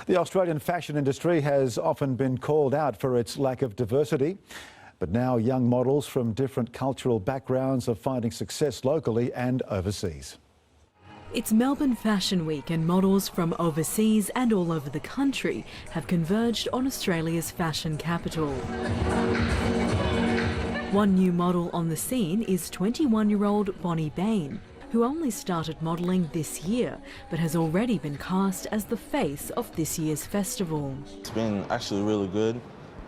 The Australian fashion industry has often been called out for its lack of diversity, but now young models from different cultural backgrounds are finding success locally and overseas. It's Melbourne Fashion Week and models from overseas and all over the country have converged on Australia's fashion capital. One new model on the scene is 21-year-old Bonnie Bain, who only started modelling this year but has already been cast as the face of this year's festival. It's been actually really good.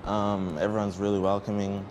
Everyone's really welcoming.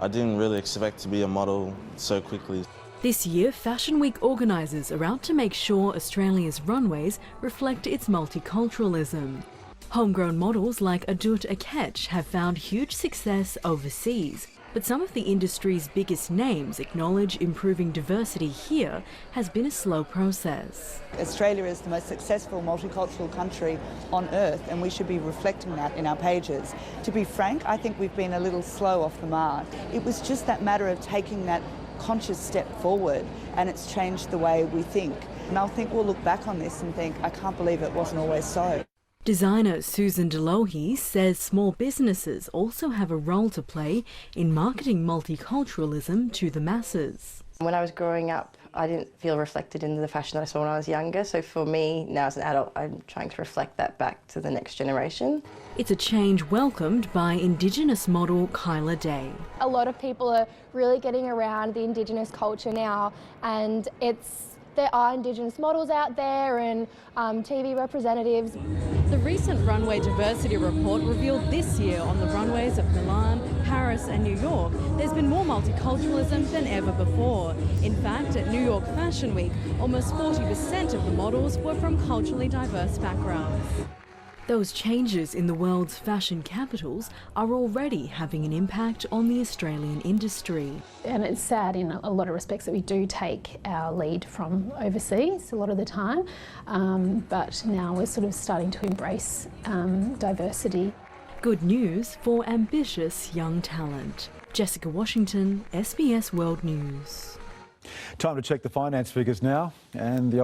I didn't really expect to be a model so quickly. This year, Fashion Week organisers are out to make sure Australia's runways reflect its multiculturalism. Homegrown models like Adut Akech have found huge success overseas, but some of the industry's biggest names acknowledge improving diversity here has been a slow process. Australia is the most successful multicultural country on earth, and we should be reflecting that in our pages. To be frank, I think we've been a little slow off the mark. It was just that matter of taking that conscious step forward, and it's changed the way we think. And I think we'll look back on this and think, I can't believe it wasn't always so. Designer Suzan Dlouhy says small businesses also have a role to play in marketing multiculturalism to the masses. When I was growing up, I didn't feel reflected in the fashion that I saw when I was younger, so for me, now as an adult, I'm trying to reflect that back to the next generation. It's a change welcomed by Indigenous model Kyla Day. A lot of people are really getting around the Indigenous culture now, and there are Indigenous models out there and TV representatives. The recent Runway Diversity Report revealed this year on the runways of Milan, Paris and New York, there's been more multiculturalism than ever before. In fact, at New York Fashion Week, almost 40% of the models were from culturally diverse backgrounds. Those changes in the world's fashion capitals are already having an impact on the Australian industry. And it's sad in a lot of respects that we do take our lead from overseas a lot of the time, but now we're sort of starting to embrace diversity. Good news for ambitious young talent. Jessica Washington, SBS World News. Time to check the finance figures now, and the